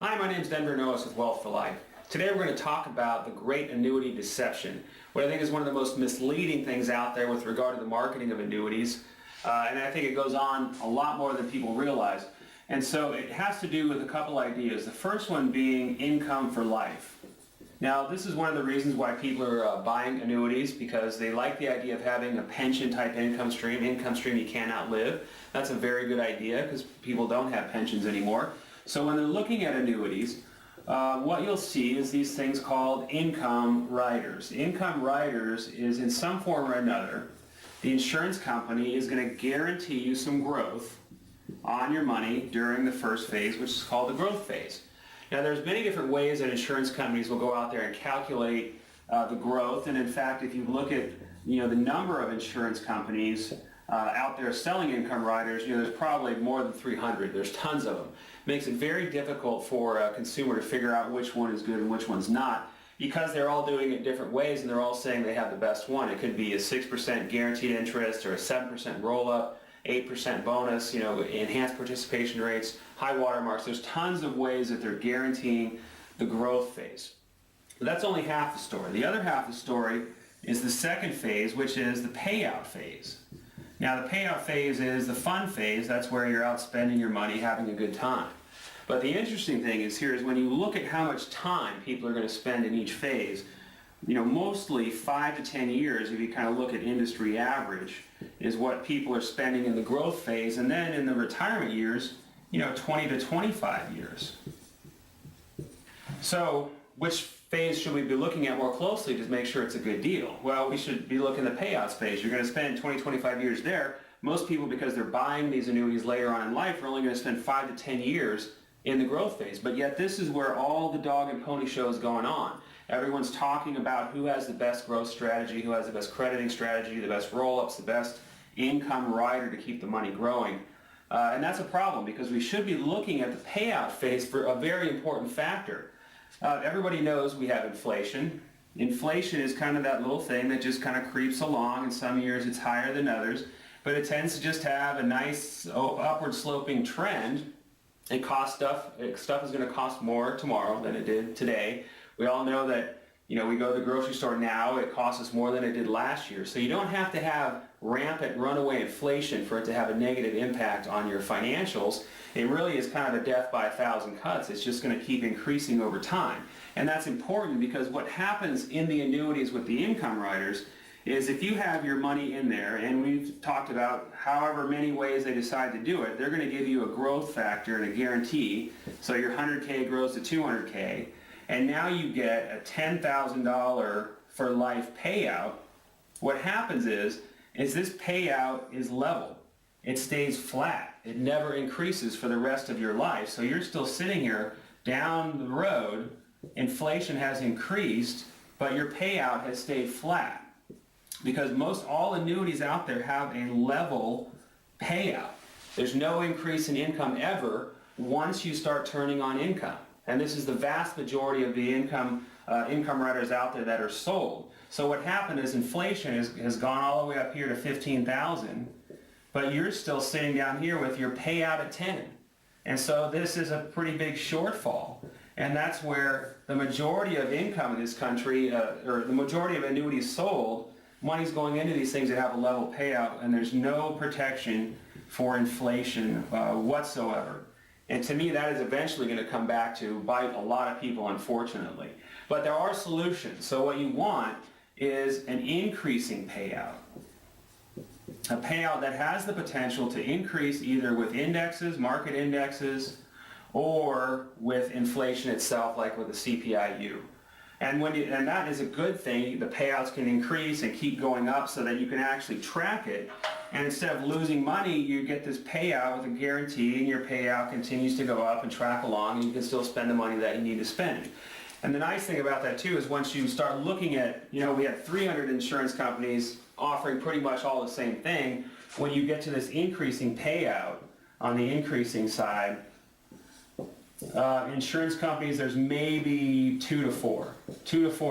Hi, my name is Denver Noas with Wealth for Life. Today we're going to talk about the great annuity deception, what I think is one of the most misleading things out there with regard to the marketing of annuities. And I think it goes on a lot more than people realize. And so it has to do with a couple ideas. The first one being income for life. Now, this is one of the reasons why people are buying annuities, because they like the idea of having a pension type income stream you can't outlive. That's a very good idea because people don't have pensions anymore. So when they're looking at annuities, what you'll see is these things called income riders. Income riders is, in some form or another, the insurance company is going to guarantee you some growth on your money during the first phase, which is called the growth phase. Now, there's many different ways that insurance companies will go out there and calculate the growth. And in fact, if you look at the number of insurance companies out there selling income riders, there's probably more than 300. There's tons of them. It makes it very difficult for a consumer to figure out which one is good and which one's not, because they're all doing it different ways and they're all saying they have the best one. It could be a 6% guaranteed interest or a 7% roll-up, 8% bonus, enhanced participation rates, high watermarks. There's tons of ways that they're guaranteeing the growth phase. But that's only half the story. The other half of the story is the second phase, which is the payout phase. Now, the payout phase is the fun phase. That's where you're out spending your money, having a good time. But the interesting thing is when you look at how much time people are going to spend in each phase, mostly 5 to 10 years, if you kind of look at industry average, is what people are spending in the growth phase. And then in the retirement years, 20 to 25 years. So which phase should we be looking at more closely to make sure it's a good deal? Well, we should be looking at the payouts phase. You're going to spend 20, 25 years there. Most people, because they're buying these annuities later on in life, are only going to spend 5 to 10 years in the growth phase. But yet this is where all the dog and pony show is going on. Everyone's talking about who has the best growth strategy, who has the best crediting strategy, the best roll-ups, the best income rider to keep the money growing. And that's a problem, because we should be looking at the payout phase for a very important factor. Everybody knows we have inflation. Inflation is kind of that little thing that just kind of creeps along, and some years it's higher than others, but it tends to just have a nice upward sloping trend. It costs stuff is going to cost more tomorrow than it did today. We all know that, we go to the grocery store now, it costs us more than it did last year. So you don't have to have rampant runaway inflation for it to have a negative impact on your financials. It really is kind of a death by 1,000 cuts. It's just going to keep increasing over time. And that's important, because what happens in the annuities with the income riders is if you have your money in there, and we've talked about however many ways they decide to do it, they're going to give you a growth factor and a guarantee. So your 100K grows to 200K, and now you get a $10,000 for life payout. What happens is this payout is level. It stays flat. It never increases for the rest of your life. So you're still sitting here down the road. Inflation has increased, but your payout has stayed flat, because most all annuities out there have a level payout. There's no increase in income ever once you start turning on income. And this is the vast majority of the income riders out there that are sold. So what happened is inflation has gone all the way up here to 15,000, but you're still sitting down here with your payout at 10. And so this is a pretty big shortfall. And that's where the majority of income in this country, or the majority of annuities sold, money's going into these things that have a level payout, and there's no protection for inflation whatsoever. And to me, that is eventually going to come back to bite a lot of people, unfortunately. But there are solutions. So what you want is an increasing payout. A payout that has the potential to increase either with indexes, market indexes, or with inflation itself, like with the CPIU. And that is a good thing. The payouts can increase and keep going up so that you can actually track it. And instead of losing money, you get this payout with a guarantee, and your payout continues to go up and track along, and you can still spend the money that you need to spend. And the nice thing about that too is once you start looking at, we had 300 insurance companies offering pretty much all the same thing. When you get to this increasing payout on the increasing side, insurance companies, there's maybe 2 to 4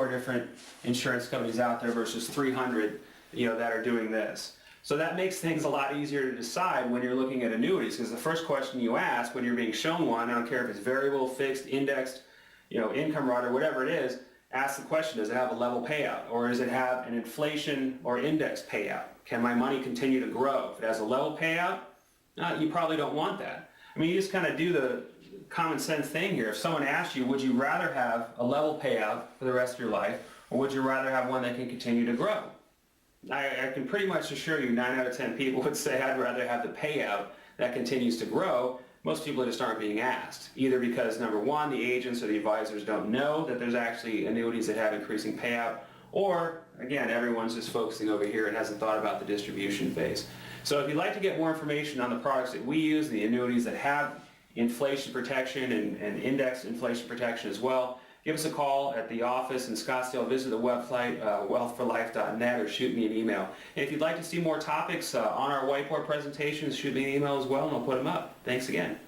different insurance companies out there versus 300, that are doing this. So that makes things a lot easier to decide when you're looking at annuities, because the first question you ask when you're being shown one, I don't care if it's variable, fixed, indexed, income rider, whatever it is, ask the question, does it have a level payout, or does it have an inflation or index payout? Can my money continue to grow? If it has a level payout, you probably don't want that. I mean, you just kind of do the common sense thing here. If someone asks you, would you rather have a level payout for the rest of your life, or would you rather have one that can continue to grow? I can pretty much assure you 9 out of 10 people would say I'd rather have the payout that continues to grow. Most people just aren't being asked, either because, number one, the agents or the advisors don't know that there's actually annuities that have increasing payout, or, again, everyone's just focusing over here and hasn't thought about the distribution phase. So if you'd like to get more information on the products that we use, the annuities that have inflation protection and index inflation protection as well, give us a call at the office in Scottsdale. Visit the website, wealthforlife.net, or shoot me an email. And if you'd like to see more topics on our whiteboard presentations, shoot me an email as well, and I'll put them up. Thanks again.